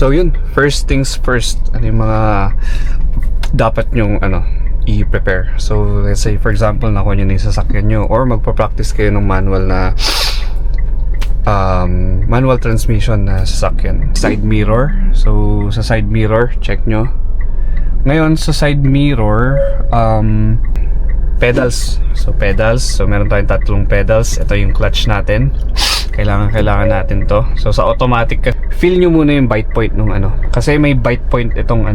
So yun, first things first, ano yung mga dapat nyong i-prepare. So let's say for example, nakuha nyo na yung sasakyan nyo or magpa-practice kayo ng manual na manual transmission na sasakyan. Side mirror. So sa side mirror, check nyo. Ngayon sa side mirror, pedals. So pedals. So meron tayong tatlong pedals. Ito yung clutch natin. Kailangan natin to. So sa automatic, feel nyo muna yung bite point nung kasi may bite point itong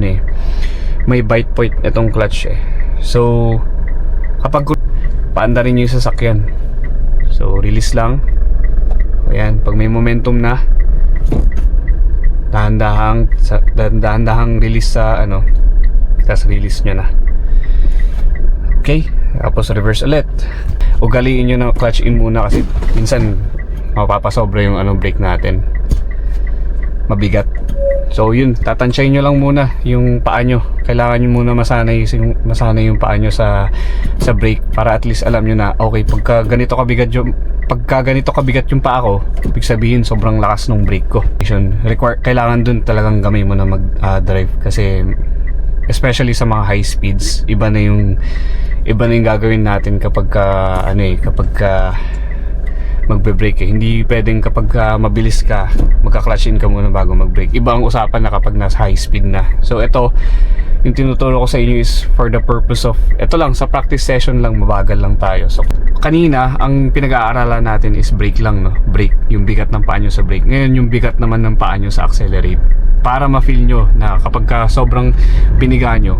may bite point itong clutch eh. So kapag paandarin nyo yung sasakyan, so release lang. Ayan, pag may momentum na, dahan-dahang release sa tapos release nyo na. Okay, tapos reverse ulit. Ugaliin nyo na clutch in muna kasi minsan mapapasobra yung brake natin, mabigat. So yun, tatansyahin nyo lang muna yung paa nyo. Kailangan nyo muna masanay yung paa nyo sa brake para at least alam nyo na okay, pagka ganito kabigat yung paa ko, ibig sabihin sobrang lakas ng brake ko. Kailangan dun talagang gamay mo na mag-drive kasi especially sa mga high speeds, iba na yung gagawin natin kapag magbe-brake eh. Hindi pwedeng kapag mabilis ka, magka-clutch in ka muna bago mag-brake. Iba ang usapan na kapag nasa high speed na. So ito, yung tinuturo ko sa inyo is for the purpose of, ito lang, sa practice session lang, mabagal lang tayo. So kanina, ang pinag-aaralan natin is brake lang, no? Brake, yung bigat ng paa nyo sa brake. Ngayon, yung bigat naman ng paa nyo sa accelerate. Para ma-feel nyo na kapag sobrang biniga nyo,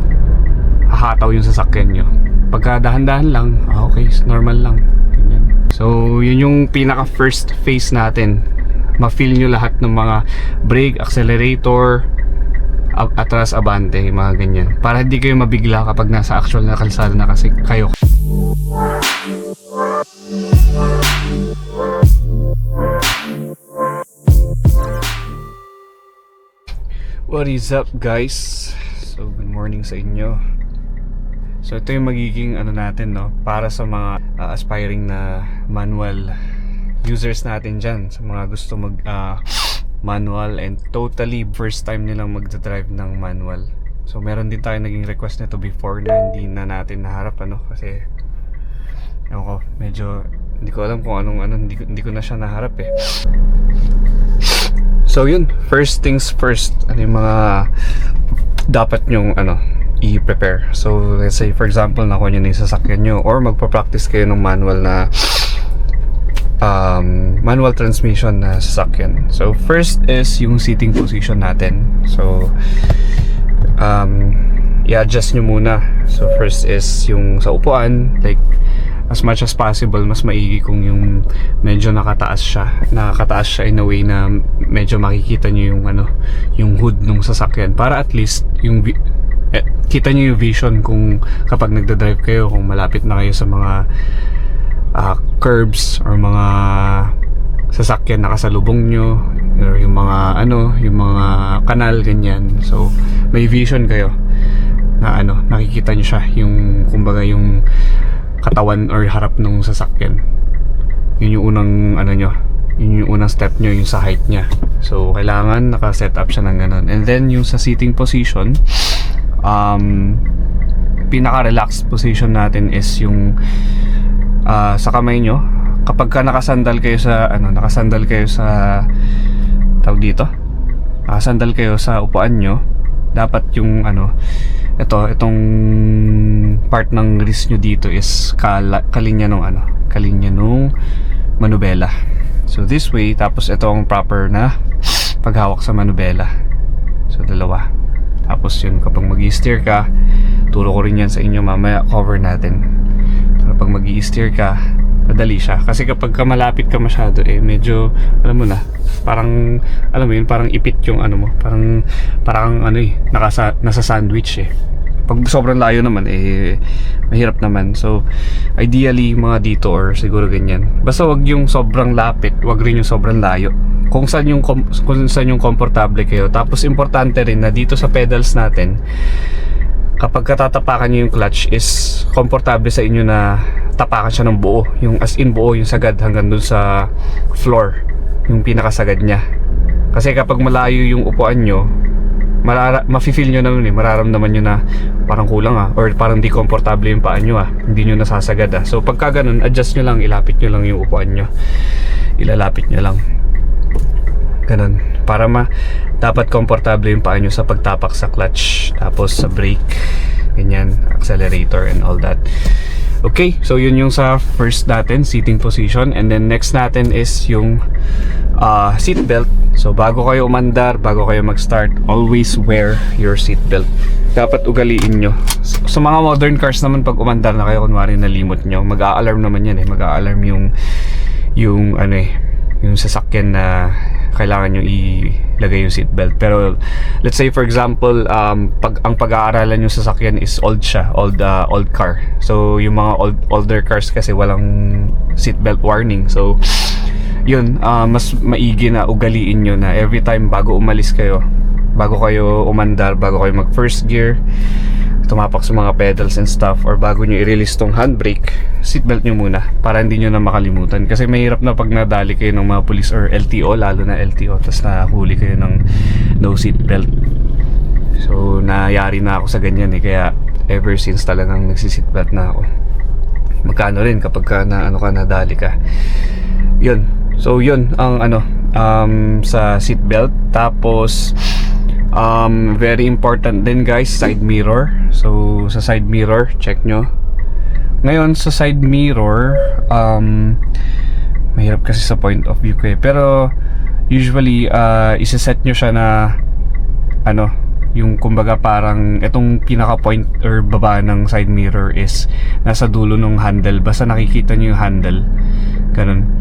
hahataw yung sasakyan nyo. Pagka dahan-dahan lang, okay, normal lang. So yun yung pinaka first phase natin. Ma-feel nyo lahat ng mga brake, accelerator, atras, abante, mga ganyan, para hindi kayo mabigla kapag nasa actual na kalsada na kasi kayo. What is up guys? So good morning sa inyo. So ito yung magiging natin, no, para sa mga aspiring na manual users natin dyan, sa mga gusto mag manual and totally first time nilang magdadrive ng manual. So meron din tayo naging request nito before na hindi na natin naharap kasi medyo hindi ko alam kung hindi ko na siya naharap eh. So yun, first things first, ano yung mga dapat nyong i-prepare. So let's say for example, nakuha nyo na yung sasakyan nyo or magpa-practice kayo ng manual na manual transmission na sasakyan. So first is yung seating position natin. So i-adjust nyo muna. So first is yung sa upuan, like as much as possible, mas maigi kung yung medyo nakataas siya in a way na medyo makikita nyo yung hood ng sasakyan, para at least yung kita nyo yung vision kung kapag nagdadrive kayo, kung malapit na kayo sa mga curbs or mga sasakyan na kasalubong nyo, or yung mga kanal, ganyan. So may vision kayo na nakikita nyo siya, yung kumbaga yung katawan or harap ng sasakyan. Yun yung unang yun yung unang step nyo, yung sa height nya. So kailangan naka-set up siya ng ganun. And then yung sa seating position, pinaka-relaxed position natin is yung sa kamay nyo. Kapag ka nakasandal kayo sa tawag dito, nakasandal kayo sa upuan nyo, dapat yung itong part ng wrist nyo dito is kalinya nung manubela. So this way, tapos ito ang proper na paghawak sa manubela. So dalawa. Tapos yun, kapag mag-i-steer ka, turo ko rin yan sa inyo mamaya, cover natin. Para pag mag-i-steer ka, madali siya. Kasi kapag malapit ka masyado, medyo, alam mo na, parang, alam mo yun, parang ipit yung mo. Parang nasa sandwich eh. Pag sobrang layo naman, mahirap naman. So, ideally, mga dito or siguro ganyan. Basta wag yung sobrang lapit, wag rin yung sobrang layo. Kung saan yung komportable kayo. Tapos, importante rin na dito sa pedals natin, kapag katatapakan nyo yung clutch, is komportable sa inyo na tapakan siya ng buo. Yung as in buo, yung sagad hanggang dun sa floor. Yung pinakasagad niya. Kasi kapag malayo yung upuan nyo, mafe-feel nyo naman mararamdaman nyo na parang kulang or parang di komportable yung paa nyo hindi nyo nasasagad so pagka ganun, adjust nyo lang, ilapit nyo lang yung upuan nyo, ilalapit nyo lang ganun, para dapat komportable yung paa nyo sa pagtapak sa clutch, tapos sa brake, ganyan, accelerator and all that. Okay, so yun yung sa first natin, seating position. And then next natin is yung seat belt. So bago kayo umandar, bago kayo mag-start, always wear your seat belt. Dapat ugaliin nyo. Sa mga modern cars naman, pag umandar na kayo, kunwari nalimot nyo, mag-a-alarm naman yan mag-a-alarm yung sasakyan na kailangan nyo ilagay yung seatbelt. Pero let's say for example, ang pag-aaralan yung sasakyan is old car. So yung mga older cars kasi walang seatbelt warning. So yun, mas maigi na ugaliin nyo na every time bago umalis kayo, bago kayo umandar, bago kayo mag first gear, tumapak sa mga pedals and stuff, or bago nyo i-release tong handbrake, seatbelt nyo muna para hindi nyo na makalimutan. Kasi mahirap na pag nadali kayo ng mga police or LTO, lalo na LTO, tapos nahuli kayo ng no seatbelt. So nayari na ako sa ganyan kaya ever since talagang nagsi-seatbelt na ako. Magkano rin kapag nadali ka. Yun. So yun ang sa seatbelt. Tapos very important din guys, side mirror. So sa side mirror, check nyo. Ngayon sa side mirror, mahirap kasi sa point of view ko pero usually isa-set nyo siya na yung kumbaga parang itong pinaka point or baba ng side mirror is nasa dulo ng handle, basta nakikita nyo yung handle, ganun.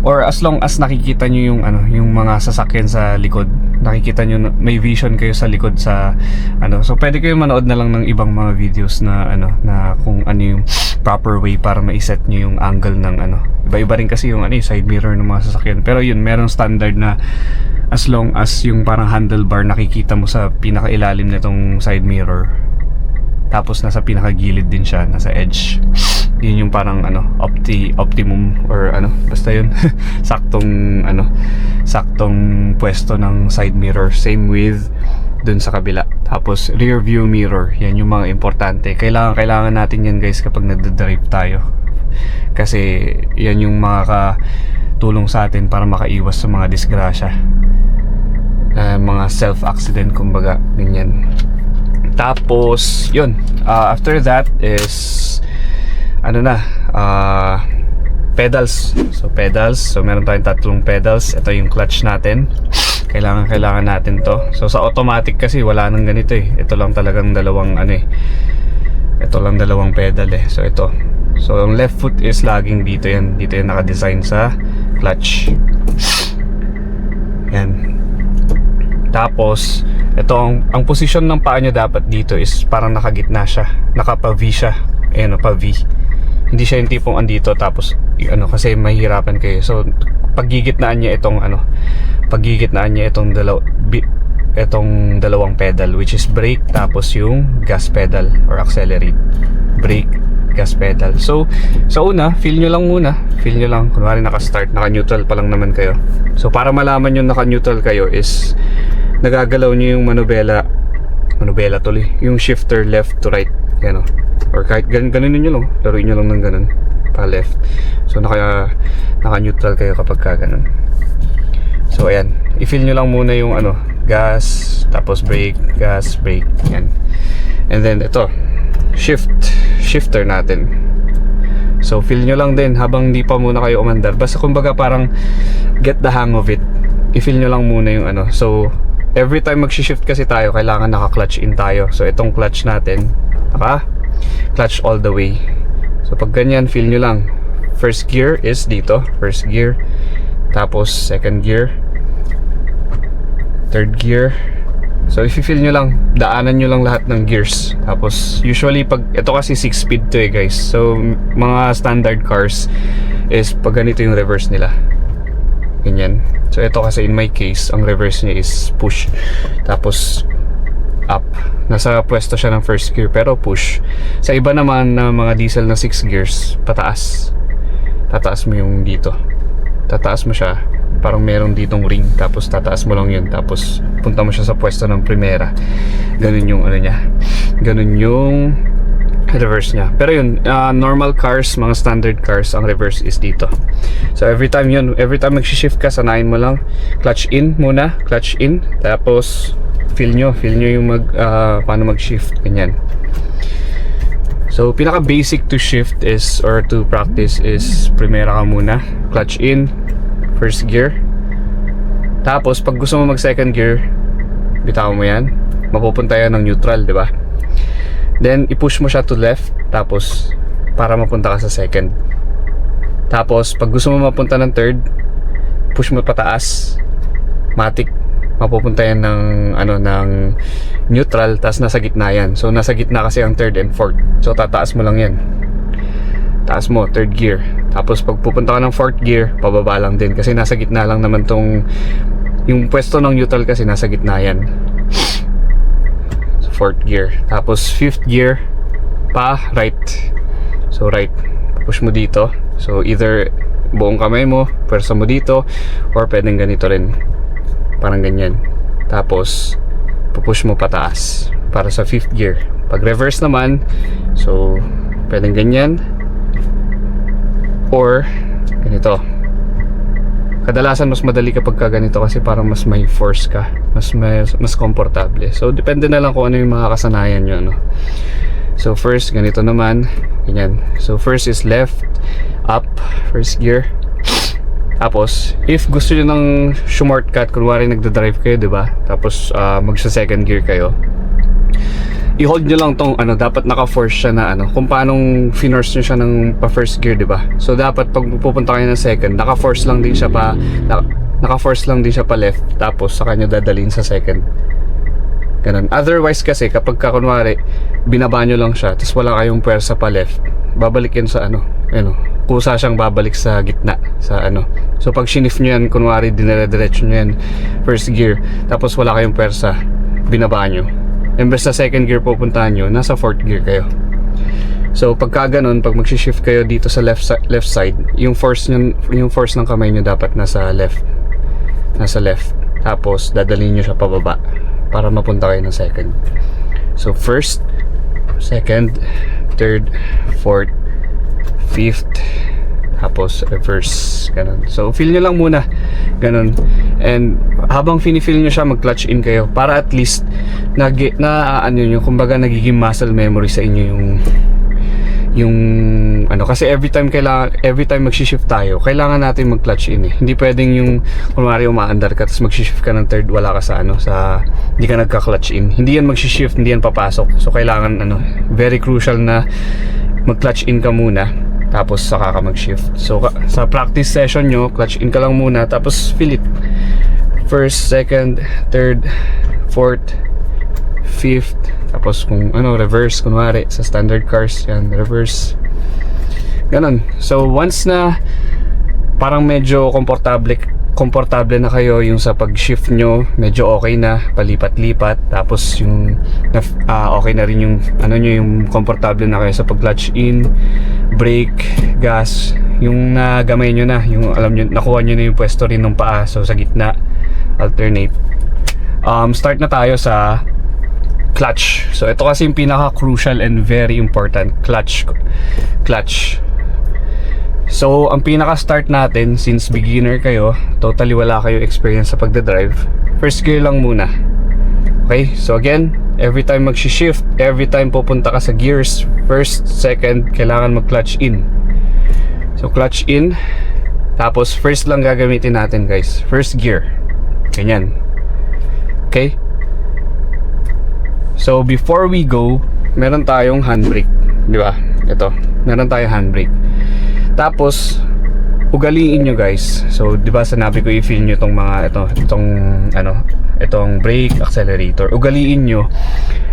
Or as long as nakikita nyo yung mga sasakyan sa likod, nakikita nyo, may vision kayo sa likod sa so pwede kayo manood na lang ng ibang mga videos na na kung yung proper way para ma-set nyo yung angle ng iba-iba rin kasi yung side mirror ng mga sasakyan. Pero yun, merong standard na as long as yung parang handlebar nakikita mo sa pinakailalim nitong side mirror, tapos nasa pinakagilid din siya, nasa edge, yun yung parang optimum or basta yun saktong saktong pwesto ng side mirror. Same with dun sa kabila. Tapos rear view mirror, yan yung mga importante. Kailangan natin yan guys kapag nagdadrive tayo, kasi yan yung makakatulong sa atin para makaiwas sa mga disgrasya, mga self-accident kumbaga, ganyan. Tapos yun, after that is pedals. So meron tayong tatlong pedals. Ito yung clutch natin. Kailangan natin to. So sa automatic kasi wala nang ganito Ito lang talagang dalawang ito lang dalawang pedal So ito. So yung left foot is laging dito yan. Dito yung naka-design sa clutch. Yan. Tapos ito ang posisyon ng paa nyo dapat dito is parang nakagitna siya. Naka-pa-V siya. Pa-V. Hindi siya yung tipong andito tapos kasi mahihirapan kayo. So paggigitnaan niya itong itong dalawang pedal, which is brake tapos yung gas pedal or accelerate. Brake, gas pedal. So sa una, feel nyo lang kunwari naka-start, naka-neutral pa lang naman kayo. So para malaman yung naka-neutral kayo is nagagalaw nyo yung manubela tuloy, yung shifter left to right, or kahit ganunin nyo lang, laruin nyo lang ng ganun pa left. So naka-neutral kayo kapag ganun. So ayan, i-feel nyo lang muna yung gas, tapos brake, gas, brake, yan. And then ito, shifter natin. So feel nyo lang din habang di pa muna kayo umandar. Basta kumbaga parang get the hang of it. I-feel nyo lang muna yung So every time mag-shift kasi tayo, kailangan naka-clutch in tayo. So itong clutch natin, clutch all the way. So pag ganyan, feel nyo lang. First gear is dito, first gear. Tapos second gear, third gear. So if you feel nyo lang, daanan nyo lang lahat ng gears. Tapos usually pag ito kasi 6 speed to guys. So mga standard cars is pag ganito yung reverse nila, ganyan. So ito kasi in my case, ang reverse niya is push, tapos up. Nasa pwesto siya ng first gear pero push. Sa iba naman na mga diesel na 6 gears, pataas. Tataas mo yung dito. tataas mo siya, parang meron ditong ring, tapos tataas mo lang yun, tapos punta mo siya sa pwesto ng primera. Ganun yung ano niya, ganun yung reverse niya. Pero yun, normal cars, mga standard cars, ang reverse is dito. So every time mag-shift ka, sanayin mo lang clutch in muna, clutch in, tapos feel nyo yung paano mag-shift, ganyan. So pinaka basic to shift is, or to practice is, primera ka muna, clutch in, first gear. Tapos pag gusto mo mag second gear, bitawan mo yan, mapupunta yan ng neutral, di ba? Then i-push mo siya to left, tapos para mapunta ka sa second. Tapos pag gusto mo mapunta ng third, push mo pataas, matic, mapupunta yan ng ng neutral, tapos nasa gitna yan. So nasa gitna kasi ang third and fourth, so tataas mo lang yan, taas mo, third gear. Tapos pag pupunta ka ng fourth gear, pababa lang din, kasi nasa gitna lang naman tong, yung pwesto ng neutral kasi nasa gitna yan. So fourth gear. Tapos fifth gear, pa right. So right, push mo dito. So either buong kamay mo, pwersa mo dito, or pwedeng ganito rin, parang ganyan. Tapos pupush mo pataas para sa fifth gear. Pag reverse naman, so pwedeng ganyan, or ganito. Kadalasan mas madali kapag ka ganito, kasi parang mas may force ka, mas komportable. So depende na lang kung ano yung mga kasanayan nyo, no? So first, ganito naman, ganyan. So first is left, up, first gear. Tapos if gusto nyo ng shortcut, kunwari nagda-drive kayo, diba? Tapos magsa second gear kayo, i-hold nyo lang tong dapat naka-force siya na kung paanong finorce nyo siya ng pa-first gear, diba? So dapat pag pupunta kayo ng second, naka-force lang din siya pa left, tapos saka nyo dadalhin sa second. Ganun. Otherwise kasi kapag kunwari binaba nyo lang siya, tapos wala kayong pwersa pa left, babalik yan sa kusa siyang babalik sa gitna, sa So pag shinif nyo yan, kunwari dinire-diretso nyo yan first gear, tapos wala kayong pwersa, binaba nyo, imbes sa second gear pupuntahan nyo, nasa fourth gear kayo. So pagka ganun, pag mag-shift kayo dito sa left side, yung force ng kamay nyo dapat nasa left. Tapos dadalhin nyo siya pababa para mapunta kayo ng second. So first, second, third, fourth, fifth, tapos reverse, ganun. So feel nyo lang muna, ganun. And habang feel nyo siya, mag-clutch in kayo para at least kumbaga nagiging muscle memory sa inyo yung kasi every time mag-shift tayo, kailangan natin mag-clutch in eh. Hindi pwedeng yung kunwari umaandar ka tapos mag-shift ka ng third, wala ka sa hindi ka nagka-clutch in. Hindi yan mag-shift, hindi yan papasok. So kailangan very crucial na mag-clutch in ka muna, tapos saka ka mag-shift. So sa practice session nyo, clutch in ka lang muna, tapos feel it. First, second, third, fourth, fifth, tapos kung reverse, kunwari sa standard cars yan, reverse, ganun. So once na parang medyo komportable na kayo yung sa pag-shift nyo, medyo okay na, palipat-lipat, tapos yung okay na rin yung yung komportable na kayo sa pag-clutch in, brake, gas, yung nagamay nyo na, yung alam nyo, nakuha nyo na yung pwesto rin ng paa, so sa gitna, alternate. Start na tayo sa clutch. So ito kasi yung pinaka-crucial and very important, clutch. So ang pinaka-start natin, since beginner kayo, totally wala kayo experience sa pagdadrive, first gear lang muna. Okay, so again, every time mag-shift, every time pupunta ka sa gears, first, second, kailangan mag-clutch in. So clutch in, tapos first lang gagamitin natin guys, first gear, ganyan. Okay, so before we go, meron tayong handbrake, di ba? Ito, meron tayong handbrake. Tapos ugaliin nyo guys. So di ba sanabi ko i-feel nyo itong mga itong brake, accelerator. Ugaliin nyo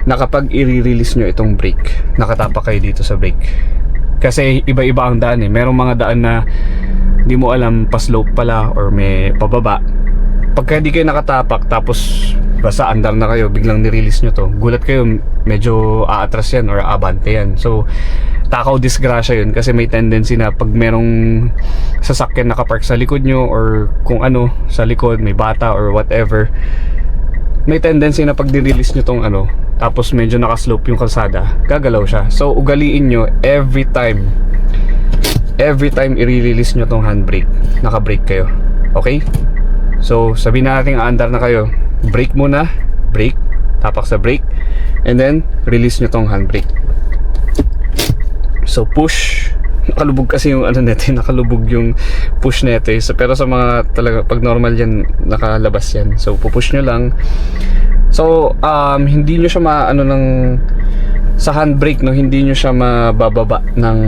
na kapag i-release nyo itong brake, nakatapak kayo dito sa brake. Kasi iba-iba ang daan eh. Merong mga daan na di mo alam pa slope pala or may pababa. Pagka di kayo nakatapak, tapos basta andar na kayo, biglang ni-release nyo to, gulat kayo, medyo aatras yan or abante yan. So takaw disgrasya yun kasi may tendency na pag merong sasakyan nakapark sa likod nyo or kung ano sa likod, may bata or whatever, may tendency na pag nirelease nyo tong ano tapos medyo nakaslope yung kalsada, gagalaw siya. So ugaliin nyo every time i-release nyo tong handbrake, naka-brake kayo. Okay? So sabihin natin aandar na kayo, brake muna, brake, tapak sa brake, and then release nyo tong handbrake. So push, nakalubog kasi yung ano nito, nakalubog yung push nito so, pero sa mga talaga pag normal yan nakalabas yan. So pupush nyo lang. So hindi nyo siya maano ng sa handbrake, no, hindi nyo siya mabababa ng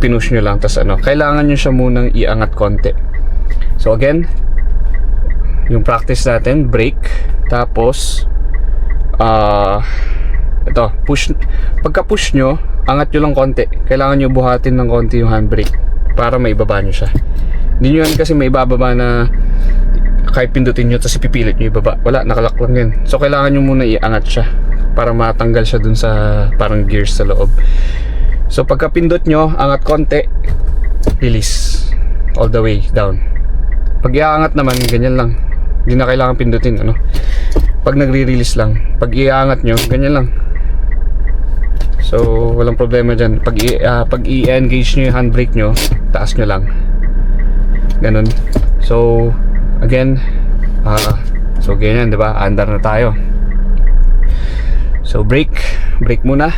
pinush nyo lang. Tas ano, kailangan nyo siya munang iangat konti. So again, yung practice natin, brake, tapos ito, push. Pagka push nyo, angat nyo lang konti. Kailangan nyo buhatin ng konti yung handbrake para maibaba nyo siya. Hindi nyo yan kasi maibababa na kahit pindutin nyo tapos ipipilit nyo ibaba. Wala, nakalak lang yan. So kailangan nyo muna iangat siya para matanggal siya dun sa parang gears sa loob. So pagka pindot nyo, angat konti, release all the way down. Pag iaangat naman, ganyan lang. Hindi na kailangan pindutin, ano. Pag nagre-release lang, pag iaangat nyo, ganyan lang. So walang problema dyan. Pag i-engage nyo yung handbrake nyo, taas nyo lang, ganun. So again, so ganyan, diba? Andar na tayo. So brake muna,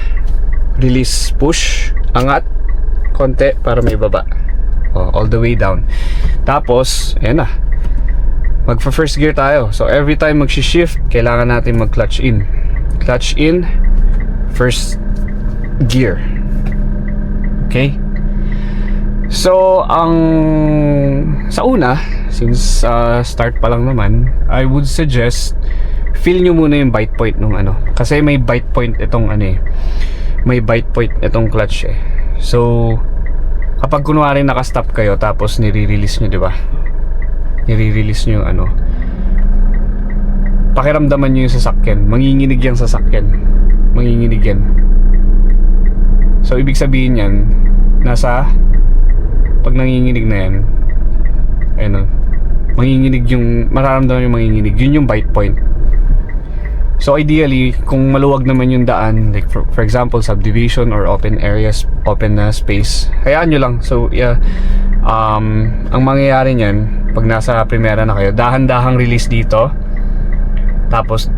release, push, angat konti para may baba, all the way down. Tapos ayan na, mag first gear tayo. So every time mag-shift, kailangan natin mag clutch in, first gear. Okay? So ang sa una, since start pa lang naman, I would suggest feel nyo muna yung bite point nung ano, kasi may bite point itong ano eh, may bite point itong clutch eh. So kapag kunwari naka-stop kayo tapos nire-release nyo, diba, nire-release nyo yung ano, pakiramdaman nyo yung sasakyan, manginginig yung sasakyan, manginginig yan. So ibig sabihin yan, nasa, pag nanginginig na yan, ayun, manginginig yung, mararamdaman yung manginginig, yun yung bite point. So ideally, kung maluwag naman yung daan, like for example subdivision or open areas, open na space, hayaan nyo lang. So yeah, ang mangyayari nyan, pag nasa primera na kayo, dahan-dahang release dito, tapos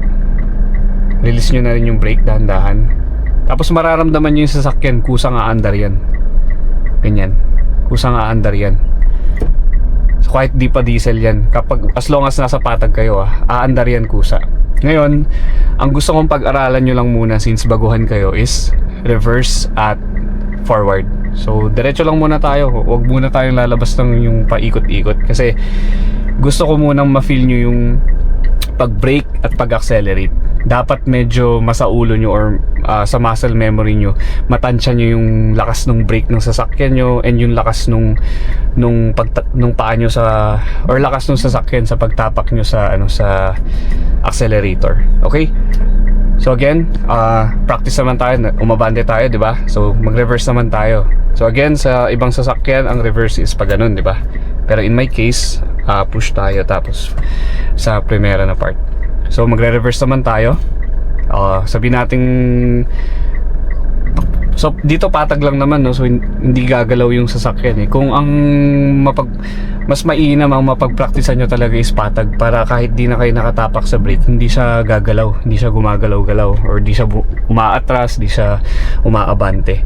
release nyo na rin yung brake, dahan-dahan. Tapos mararamdaman nyo yung sasakyan, kusang aandar yan, ganyan, kusang aandar yan. So kahit di pa diesel yan, kapag, as long as nasa patag kayo, aandar yan kusa. Ngayon, ang gusto kong pag-aralan nyo lang muna since baguhan kayo is reverse at forward. So diretso lang muna tayo, huwag muna tayong lalabas ng yung paikot-ikot, kasi gusto ko munang ma-feel nyo yung pag-brake at pag-accelerate. Dapat medyo masaulo nyo or sa muscle memory nyo, matansya nyo yung lakas ng brake ng sasakyan nyo and yung lakas nung paa nyo sa, or lakas ng sasakyan sa pagtapak nyo sa ano, sa accelerator. Okay? So again, practice naman tayo, umabante tayo, di ba? So mag-reverse naman tayo. So again, sa ibang sasakyan ang reverse is pag ganun, di ba? Pero in my case, push tayo tapos sa primera na part. So magre-reverse naman tayo. Sabi nating, so dito patag lang naman, no? So hindi gagalaw yung sasakyan eh. Kung ang mas mainam ang mapagpraktisan nyo talaga is patag, para kahit di na kayo nakatapak sa brake, hindi siya gagalaw, hindi siya gumagalaw-galaw, or di siya umaatras, di siya umaabante.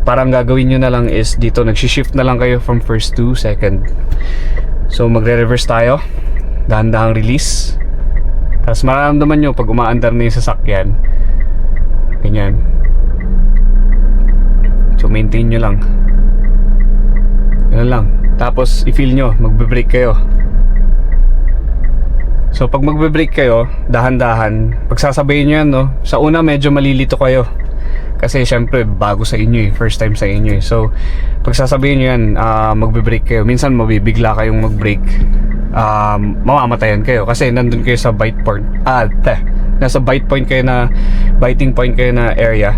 Parang gagawin nyo na lang is dito nag-shift na lang kayo from first to second. So magre-reverse tayo, dahan-dahang release. Tapos mararamdaman nyo pag umaandar na yung sasakyan, ganyan. So maintain nyo lang, ganun lang. Tapos i-feel nyo, magbe-brake kayo. So pag magbe-brake kayo, dahan-dahan, pagsasabayin nyo yan, no? Sa una medyo malilito kayo, kasi syempre bago sa inyo eh, first time sa inyo eh. So pagsasabihin nyo yan, magbe-brake kayo, minsan mabibigla kayong mag-brake, mamamatayan kayo kasi nandun kayo sa bite point, nasa bite point kayo na, biting point kayo na area.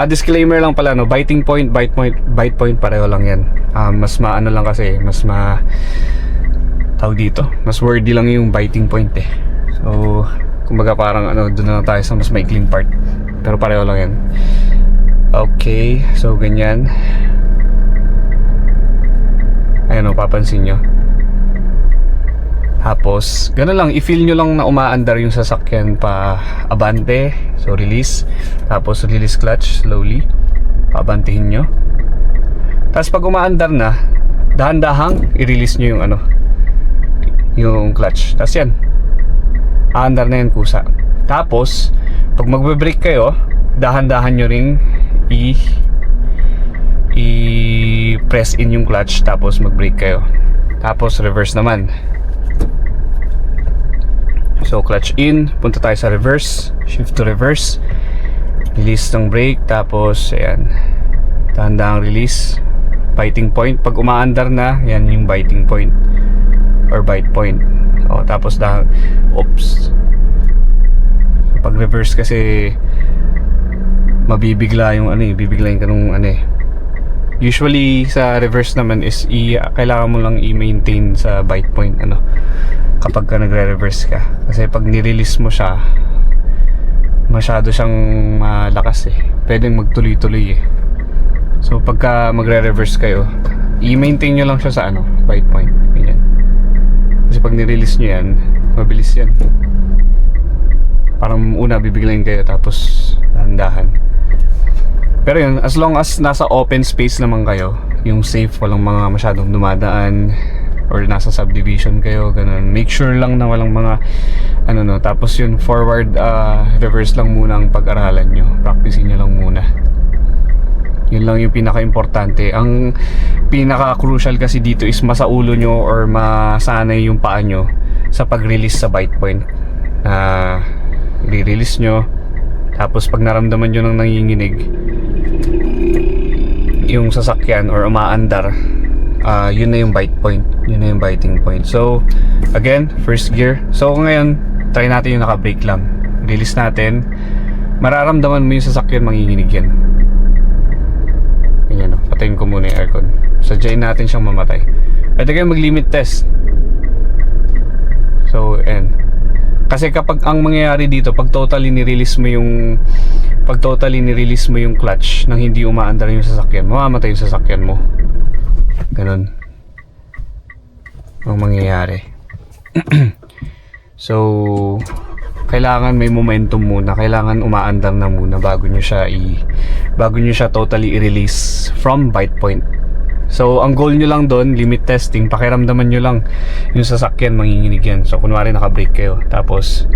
Disclaimer lang pala, no, biting point, bite point pareho lang yan. Mas maano lang kasi, mas tawag dito, mas wordy lang yung biting point eh. So kumbaga parang ano, doon na lang tayo sa mas maikling part, pero pareho lang yan. Okay, so ganyan. Ayan o, papansin nyo. Tapos ganun lang, i-feel nyo lang na umaandar yung sasakyan pa abante. So release, tapos release clutch slowly, paabantihin nyo. Tapos pag umaandar na, dahan-dahang i-release nyo yung ano, yung clutch. Tapos yan, aandar na yan kusa. Tapos pag magbe-brake kayo, dahan-dahan nyo ring i-press in yung clutch, tapos mag-brake kayo. Tapos reverse naman. So clutch in, punta tayo sa reverse, shift to reverse, release ng brake, tapos ayan, dahan-dahang release, biting point. Pag umaandar na, yan yung biting point or bite point. O, tapos oops, pag reverse kasi mabibigla yung ano eh, bibiglayin ka nung ano eh. Usually sa reverse naman is kailangan mo lang i-maintain sa bite point ano, kapag ka nagre-reverse ka. Kasi pag nirelease mo siya, masyado siyang malakas eh, pwedeng magtuloy-tuloy eh. So pagka magre-reverse kayo, i-maintain nyo lang siya sa ano, bite point. Ganyan. Kasi pag nirelease nyo yan, mabilis yan. Parang una bibiglayin kayo, tapos dahan-dahan. Pero yun, as long as nasa open space naman kayo, yung safe, walang mga masyadong dumadaan, or nasa subdivision kayo, ganun, make sure lang na walang mga ano no. Tapos yun, forward reverse lang muna ang pag-aralan nyo, practicein nyo lang muna. Yun lang yung pinaka-importante. Ang pinaka-crucial kasi dito is masaulo nyo or masanay yung paa nyo sa pag-release sa bite point. I-release nyo, tapos pag naramdaman nyo nang nanginginig yung sasakyan or umaandar, yun na yung bite point, yun na yung biting point. So again, first gear. So ngayon, try natin yung naka-brake lang. Release natin, mararamdaman mo yung sasakyan manginginig yan. Ganyan o, patayin ko muna yung aircon. Sadyain natin siyang mamatay. Pwede kayo mag-limit test. So and kasi kapag ang mangyayari dito, pag totally ni-release mo yung clutch nang hindi umaandar yung sasakyan, mamamatay yung sasakyan mo. Ganun ang mangyayari. So kailangan may momentum muna, kailangan umaandar na muna bago nyo siya totally i-release from bite point. So ang goal nyo lang doon, limit testing, pakiramdaman nyo lang yung sasakyan manginginig yan. So kunwari naka-brake kayo, tapos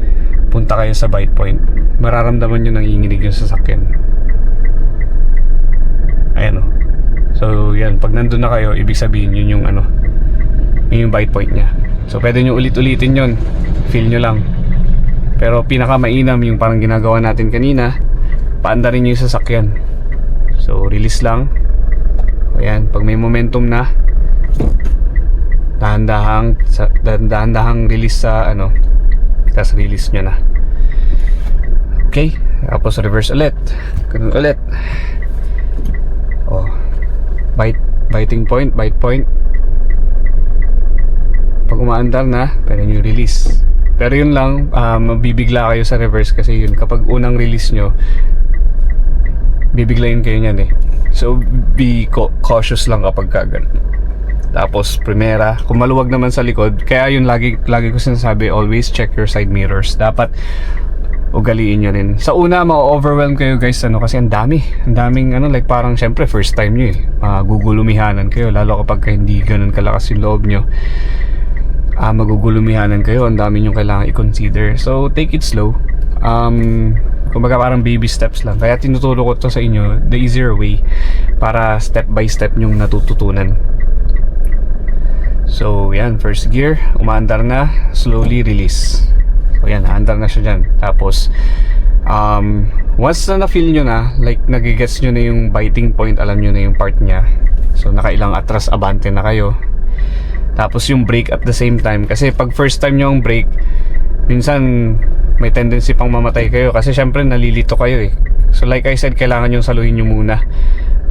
punta kayo sa bite point, mararamdaman nyo nanginginig yung sasakyan. Ayan o. So yan, pag nandun na kayo, ibig sabihin yun yung ano, yun yung bite point nya. So pwede nyo ulit-ulitin yun, feel nyo lang. Pero pinaka-mainam yung parang ginagawa natin kanina, paandarin nyo yung sasakyan. So release lang. Ayan, pag may momentum na, dahan-dahang release sa ano, tapos release nyo na. Okay, tapos reverse ulit, ganun ulit. Oh, biting point, bite point. Pag umaandar na, pwede nyo release. Pero yun lang, mabibigla kayo sa reverse kasi yun, kapag unang release nyo, bibiglayin kayo nyan eh. So be cautious lang kapag kagan. Tapos primera, kung maluwag naman sa likod, kaya yun lagi ko sinasabi, always check your side mirrors. Dapat ugaliin nyo rin. Sa una, ma-overwhelm kayo guys, ano, kasi ang daming ano, like parang syempre first time nyo eh, magugulumihanan kayo, lalo kapag hindi ganun kalakas yung loob nyo. Magugulumihanan kayo, ang dami nyo kailangan i-consider. So take it slow. Kumbaga parang baby steps lang. Kaya tinuturo ko to sa inyo, the easier way, para step by step nyong natututunan. So yan, first gear, umaandar na, slowly release. So yan, naandar na siya dyan. Tapos once na na-feel nyo na, like nagigets nyo na yung biting point, alam nyo na yung part nya, so nakailang atras abante na kayo. Tapos yung brake at the same time, kasi pag first time nyo ang brake, minsan may tendency pang mamatay kayo kasi syempre nalilito kayo eh. So like I said, kailangan yung saluhin nyo muna,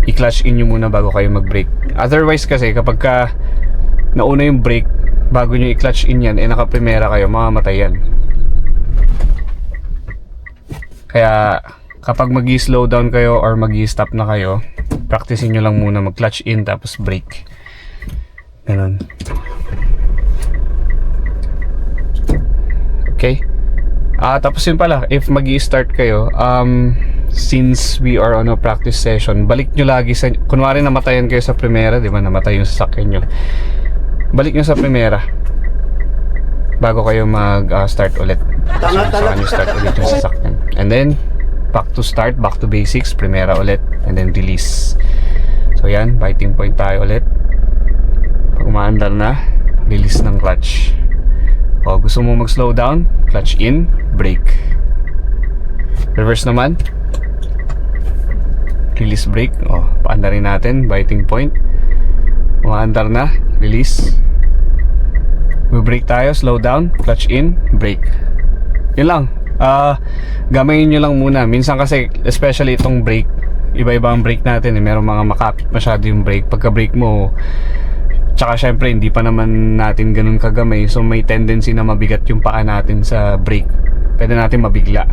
i-clutch in nyo muna bago kayo mag-brake. Otherwise kasi kapag ka nauna yung brake bago nyo i-clutch in yan, nakaprimera kayo, mamamatay yan. Kaya kapag mag-slow down kayo or mag-stop na kayo, practicein nyo lang muna mag-clutch in tapos brake. Ganun. Okay. Tapos yun pala, if mag-i-start kayo, since we are on a practice session, balik nyo lagi sa, kunwari namatayan kayo sa primera, di ba, namatay yung sasakyan nyo, balik nyo sa primera bago kayo mag-start ulit. So, saka nyo start ulit yung sasakyan. And then, back to start, back to basics, primera ulit, and then release. So yan, biting point tayo ulit. Pag umaandar na, release ng clutch. O gusto mo mag-slow down, clutch in, brake. Reverse naman, release brake. O, paandarin natin, biting point. Umaandar na, release. Brake tayo, slow down, clutch in, brake. Yun lang. Gamayin nyo lang muna. Minsan kasi, especially itong brake, iba-iba ang brake natin eh. Merong mga makapit masyado yung brake. Pagka brake mo, tsaka syempre hindi pa naman natin ganun kagamay, so may tendency na mabigat yung paa natin sa brake. Pwede natin mabigla.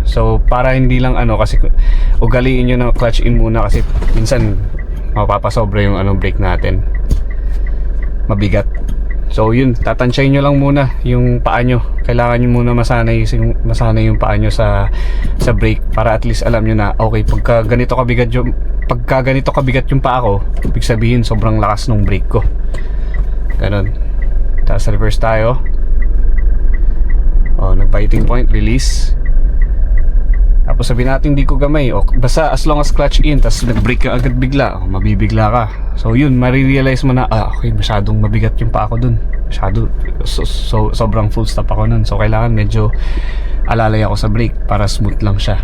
So para hindi lang kasi ugaliin nyo na clutch in muna kasi minsan mapapasobra yung brake natin. Mabigat. So yun, tatansyahin nyo lang muna yung paa nyo. Kailangan nyo muna masanay yung paa nyo sa brake para at least alam nyo na okay, pagka ganito kabigat yung paa ko, ibig sabihin sobrang lakas ng brake ko. Ganon. Tapos reverse tayo. Nag-biting point, release. Tapos sabihin natin hindi ko gamay. Basta as long as clutch in, tapos nag-brake ka agad bigla, mabibigla ka. So yun, marirealize mo na, okay, masyadong mabigat yung paa ko dun. Masyado, sobrang full stop ako nun. So kailangan medyo alalay ako sa brake para smooth lang siya.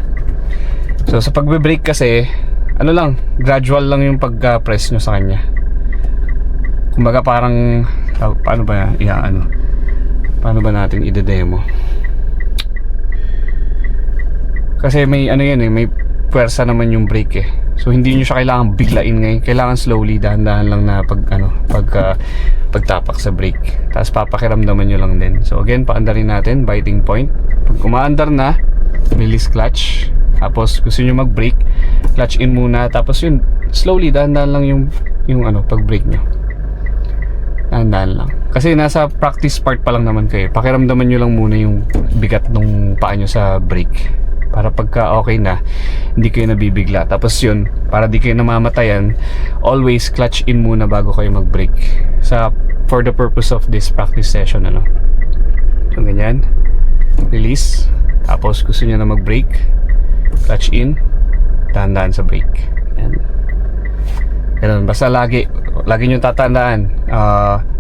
So sa pagbe-brake kasi, gradual lang yung pag-press nyo sa kanya. Kumbaga parang, paano ba paano ba natin i-demo? Kasi may may puwersa naman yung brake eh. So hindi nyo siya kailangan biglain ngayon. Kailangan slowly, dahan-dahan lang na pagtapak sa brake. Tapos papakiramdaman nyo lang din. So again, paandarin natin, biting point. Pag umaandar na, release clutch. Tapos gusto nyo mag-brake, clutch in muna. Tapos yun, slowly, dahan-dahan lang yung pag-brake nyo. Dahan-dahan lang. Kasi nasa practice part pa lang naman kayo. Pakiramdaman nyo lang muna yung bigat ng paa nyo sa brake. Para pagka okay na, hindi kayo nabibigla. Tapos yun, para di kayo namamatayan, always clutch in muna bago kayo mag-brake. For the purpose of this practice session, So ganyan. Release. Tapos gusto nyo na mag-brake, clutch in, dahan-dahan sa brake. Yan. Ganun, basta lagi nyo tatandaan,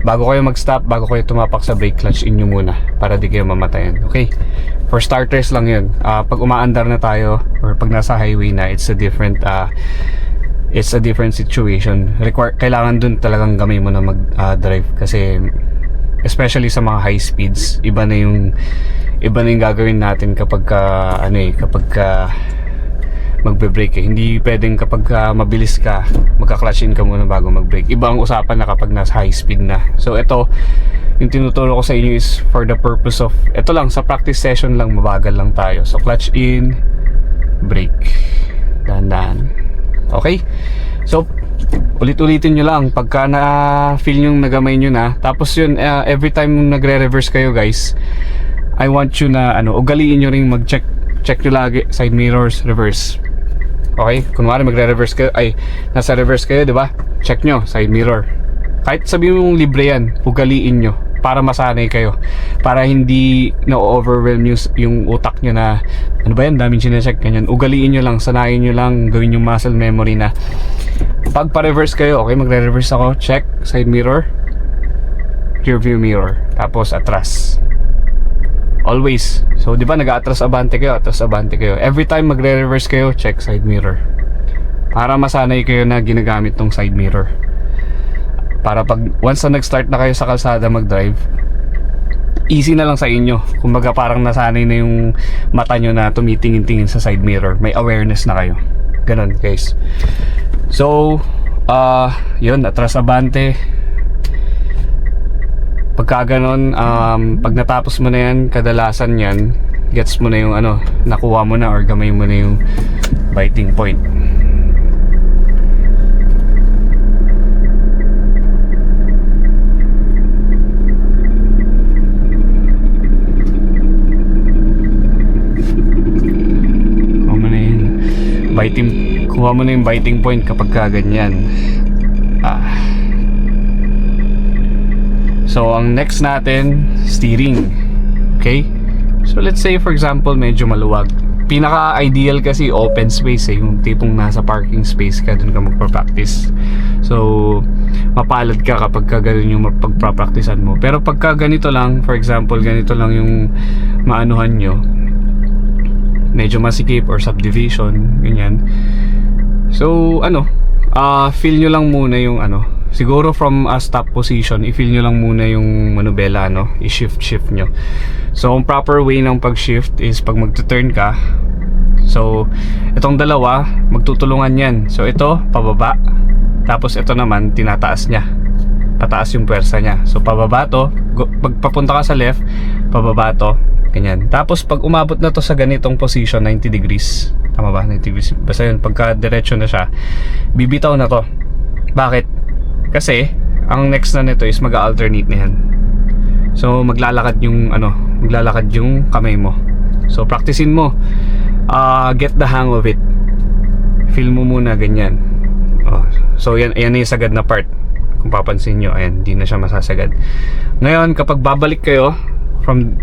bago kayo mag-stop, bago kayo tumapak sa brake, clutch in nyo muna para di kayo mamatayan. Okay? For starters lang yun. Pag umaandar na tayo or pag nasa highway na, it's a different situation. Kailangan dun talagang gamay mo na mag-drive kasi especially sa mga high speeds, iba na yung gagawin natin kapag magbe-brake eh. Hindi pwedeng kapag mabilis ka, magka-clutch in ka muna bago mag-brake. Iba ang usapan na kapag nasa high speed na. So ito, yung tinuturo ko sa inyo is for the purpose of, ito lang, sa practice session lang, mabagal lang tayo. So clutch in, brake, dahan-dahan. Okay? So ulit-ulitin nyo lang pagka na-feel nyo nagamay nyo na. Tapos yun, every time nagre-reverse kayo guys, I want you na ugaliin nyo rin mag-check nyo lagi, side mirrors, reverse. Okay? Kunwari magre-reverse kayo, nasa reverse kayo, di ba? Check nyo, side mirror. Kahit sabihin mong libre yan, ugaliin nyo para masanay kayo, para hindi na-overwhelm yung utak nyo na ano ba yan, daming sinecheck, ganyan. Ugaliin nyo lang, sanayin nyo lang, gawin yung muscle memory na pag pa-reverse kayo, okay, magre-reverse ako, check, side mirror, rear view mirror, tapos atras. Always. So di ba nag-atras abante kayo, atras abante kayo. Every time magre-reverse kayo, check side mirror. Para masanay kayo na ginagamit tong side mirror. Para pag once na nag-start na kayo sa kalsada mag-drive, easy na lang sa inyo. Kumbaga parang nasanay na yung mata nyo na tumitingin-tingin sa side mirror. May awareness na kayo. Ganon guys. So, yun, atras abante. Pagka ganon, pag natapos mo na yan, kadalasan yan, gets mo na yung ano, nakuha mo na or gamay mo na yung biting point. Kuha mo na yung biting point kapag ganyan. So ang next natin, steering. Okay, so let's say for example medyo maluwag. Pinaka ideal kasi open space yung tipong nasa parking space ka, dun ka magpa-practice. So mapalad ka kapag ganun yung pagpa-practicean mo. Pero pagka ganito lang, for example ganito lang yung maanuhan nyo, medyo masikip or subdivision, ganyan. So feel nyo lang muna yung siguro from a stop position, i-feel nyo lang muna yung manubela, i-shift nyo. So ang proper way ng pag-shift is pag magto-turn ka, so itong dalawa magtutulungan yan. So ito pababa, tapos ito naman tinataas niya, pataas yung pwersa niya. So pababa to, pag papunta ka sa left, pababa to, ganyan. Tapos pag umabot na to sa ganitong position, 90 degrees, tama ba? 90 degrees, basta yun, pagka diretso na siya, bibitaw na to. Bakit? Kasi ang next na nito is mag-alternate na yan. So maglalakad yung maglalakad yung kamay mo. So practicein mo, get the hang of it. Feel mo muna ganyan. So yan yung sagad na part. Kung papansin nyo, ayan, hindi na siya masasagad. Ngayon kapag babalik kayo from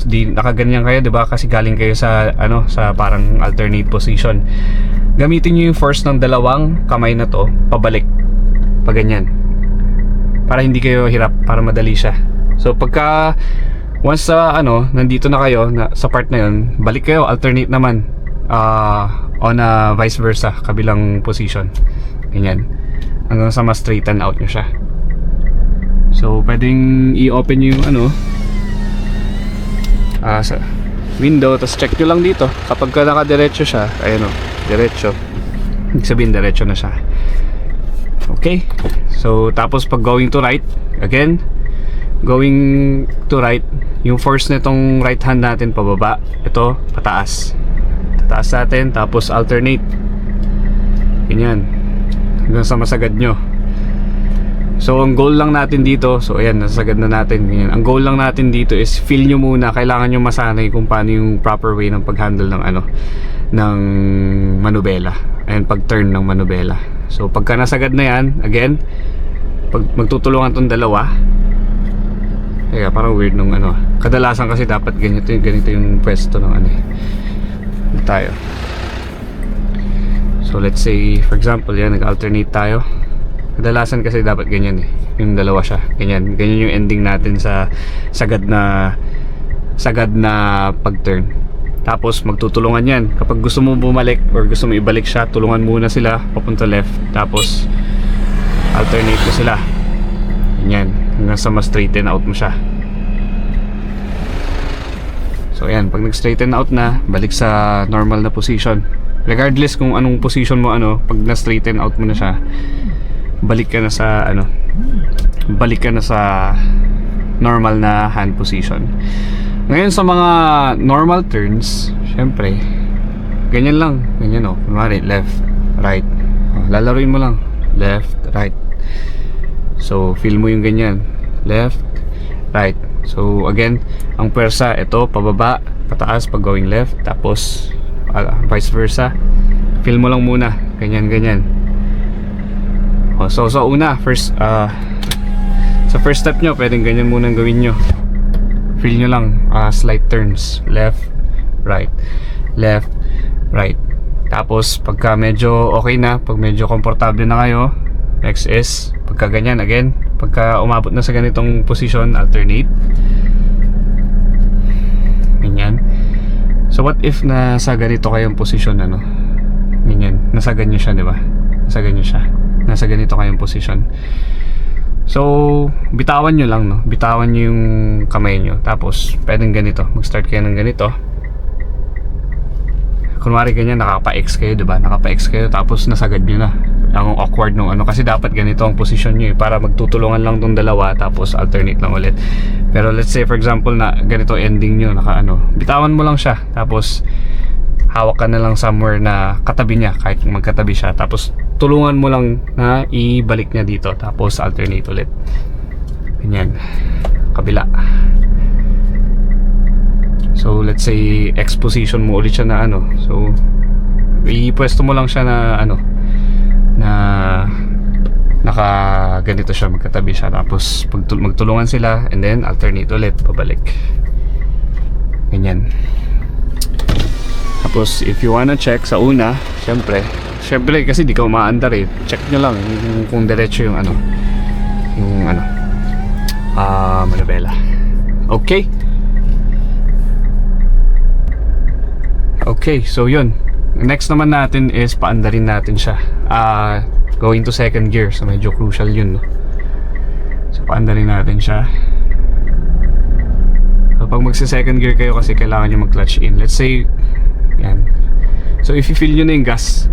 di nakaganyan kayo, 'di ba? Kasi galing kayo sa sa parang alternate position. Gamitin niyo yung force ng dalawang kamay na to pabalik. Pag ganyan. Para hindi kayo hirap, para madali siya. So pagka once nandito na kayo sa part na 'yon, balik kayo, alternate naman. On a vice versa, kabilang position. Ganyan. Hanggang sa ma-straighten out niyo siya. So pwedeng i-open nyo yung sa window, tapos check nyo lang dito kapag ka nakadiretso siya, ayun diretso, ibig sabihin diretso na siya. Okay, so tapos pag going to right, again going to right, yung force nitong right hand natin pababa, ito pataas, tataas natin, tapos alternate, ganyan hanggang sa masagad nyo. So ang goal lang natin dito, so ayan, nasagad na natin, ganyan. Ang goal lang natin dito is feel nyo muna, kailangan nyo masanay kung paano yung proper way ng pag-handle ng ng manubela, ayan, pag-turn ng manubela. So pagka nasagad na yan, again, pag magtutulungan tong dalawa, teka, parang weird nung kadalasan kasi dapat ganito yung pwesto ng tayo. So let's say for example yan, nag-alternate tayo. Kadalasan kasi dapat ganyan yung dalawa siya, ganyan yung ending natin sa sagad na pag-turn. Tapos magtutulungan yan. Kapag gusto mo bumalik or gusto mo ibalik siya, tulungan muna sila papunta left, tapos alternate mo sila, ganyan hanggang sa ma-straighten out mo siya. So ayan, pag nag-straighten out na, balik sa normal na position. Regardless kung anong position mo, pag na-straighten out mo na siya, balik ka na sa normal na hand position. Ngayon sa mga normal turns, syempre ganyan lang, ganyan kunwari left, right, lalaruin mo lang left, right. So feel mo yung ganyan, left, right. So again, ang pwersa ito pababa, pataas pag going left, tapos vice versa. Feel mo lang muna, ganyan. So una, first sa first step nyo, pwedeng ganyan muna gawin nyo. Feel nyo lang, slight turns, left, right, left, right. Tapos pagka medyo okay na, pag medyo komportable na kayo, next is pagka ganyan, again, pagka umabot na sa ganitong position, alternate, ganyan. So what if nasa ganito kayong position, ganyan, nasa ganyan siya, diba? Nasa ganyan siya, nasa ganito kayong position. So, bitawan nyo lang, no? Bitawan nyo yung kamay nyo. Tapos, pwedeng ganito. Mag-start kayo ng ganito. Kunwari ganyan, nakapa-X kayo, diba? Nakapa-X kayo, tapos nasagad nyo na. Ang awkward nung ano. Kasi dapat ganito ang posisyon nyo eh. Para magtutulungan lang tong dalawa, tapos alternate lang ulit. Pero let's say, for example, na ganito ending nyo, naka ano. Bitawan mo lang siya. Tapos, hawak ka na lang somewhere na katabi niya, kahit magkatabi siya. Tapos, tulungan mo lang na ibalik niya dito, tapos alternate ulit. Ganyan. Kabila. So let's say X position mo ulit siya na ano. So ipwesto mo lang siya na ano, na naka ganito siya, magkatabi siya. Tapos magtulungan sila and then alternate ulit, pabalik. Ganyan. Tapos if you wanna check sa una, syempre kasi di ka umaandar eh. Check nyo lang kung diretso yung ano, manabela. Okay. Okay, so yun. Next naman natin is paandarin natin siya. Going to second gear. So medyo crucial yun, no? So paandarin natin siya. So pag magsa-second gear kayo kasi kailangan nyo mag-clutch in. Let's say, yan. So if you feel nyo na yung gas,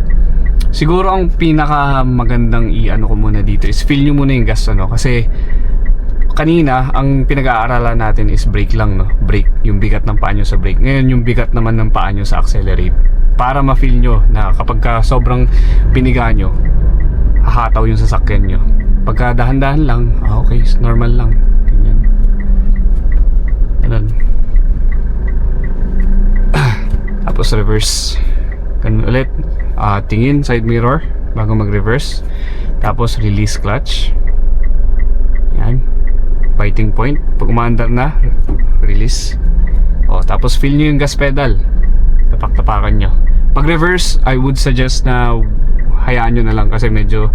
siguro ang pinaka magandang i-ano ko muna dito is feel nyo muna yung gas, ano? Kasi kanina ang pinag-aaralan natin is brake lang, no? Brake, yung bigat ng paa nyo sa brake. Ngayon yung bigat naman ng paa nyo sa accelerate. Para ma-feel nyo na kapag ka sobrang biniga nyo, hahataw yung sasakyan nyo. Pagka dahan-dahan lang, okay, normal lang. Ganyan. Ganun. Tapos reverse. Ganun ulit. Tingin side mirror bago mag-reverse. Tapos release clutch. Yan. Biting point. Pag umaandar na, release. Tapos feel nyo yung gas pedal. Tapak-tapakan nyo. Pag reverse, I would suggest na hayaan nyo na lang kasi medyo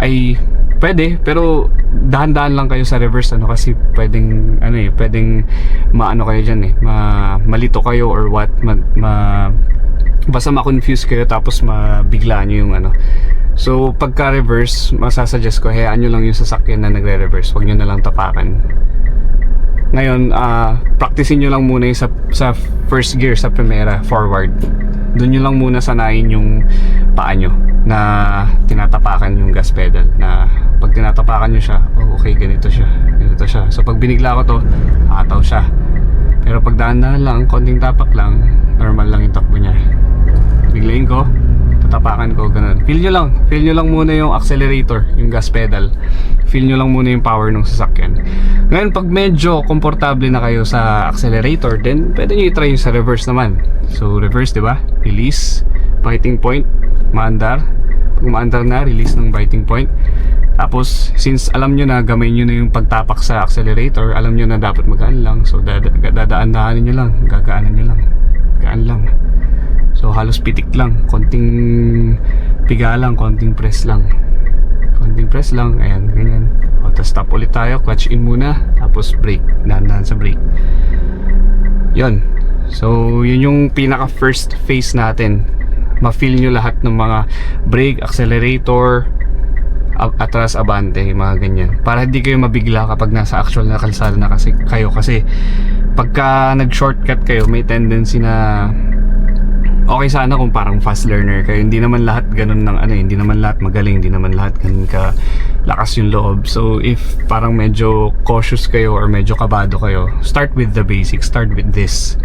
ay pwede, pero dahan-dahan lang kayo sa reverse, ano, kasi pwedeng pwedeng maano kayo diyan eh, malito kayo or what, basta ma-confuse kayo tapos mabigla nyo yung ano. So pagka reverse, masasuggest ko hayaan nyo lang yung sasakyan na nagre-reverse, huwag nyo na lang tapakan. Ngayon, practicein nyo lang muna yung sa first gear, sa primera, forward. Doon nyo lang muna sanayin yung paa nyo na tinatapakan yung gas pedal. Na pag tinatapakan nyo siya, okay, ganito siya. So pag binigla ko to, hataw siya. Pero pag daan-daan lang, konting tapak lang, normal lang yung takbo niya. Biglayin ko, tatapakan ko, ganun. Feel nyo lang muna yung accelerator, yung gas pedal. Feel nyo lang muna yung power ng sasakyan. Ngayon, pag medyo komportable na kayo sa accelerator, then pwede nyo i-try yung sa reverse naman. So reverse, diba? Release, biting point, maandar. Pag maandar na, release ng biting point. Tapos, since alam nyo na gamay nyo na yung pagtapak sa accelerator, alam nyo na dapat magaan lang. So dadaan-daanin nyo lang, gagaanan nyo lang. Gaan lang. So halos pitik lang, konting piga lang, konting press lang. Ayan, ganyan. Tapos stop ulit tayo, clutch in muna, tapos brake, dahan-dahan sa brake. Yun. So yun yung pinaka first phase natin. Ma-feel nyo lahat ng mga brake, accelerator, atras, abante, mga ganyan. Para hindi kayo mabigla kapag nasa actual na kalsada na kayo. Kasi pagka nag-shortcut kayo, may tendency na okay sana kung parang fast learner kayo. Hindi naman lahat ganun ng ano, hindi naman lahat magaling, hindi naman lahat ganun ka lakas yung loob. So if parang medyo cautious kayo or medyo kabado kayo, start with the basics, start with this.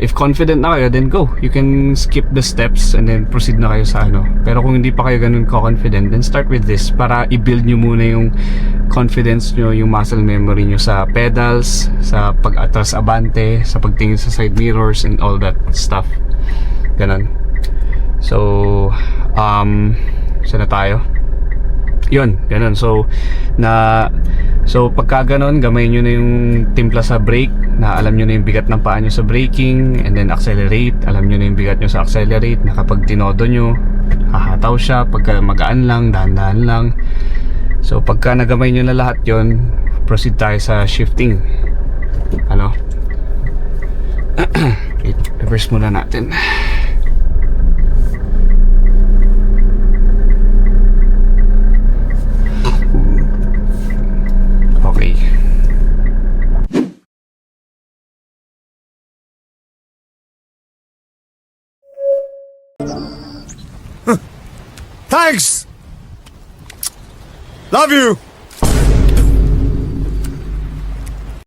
If confident na kayo, then go. You can skip the steps and then proceed na kayo sa ano. Pero kung hindi pa kayo ganun confident, then start with this para i-build nyo muna yung confidence nyo, yung muscle memory nyo sa pedals, sa pag-atras abante, sa pagtingin sa side mirrors and all that stuff. Ganun. So saan na tayo? Yun, ganun. So pagka ganun, gamay nyo na yung timpla sa brake, na alam nyo na yung bigat ng paa nyo sa braking, and then accelerate, alam nyo na yung bigat nyo sa accelerate, na kapag tinodo nyo, hahataw siya. Pagka magaan lang, dahan-dahan lang. So pagka nagamay nyo na lahat yon, proceed tayo sa shifting. Reverse muna natin. Thanks! Love you!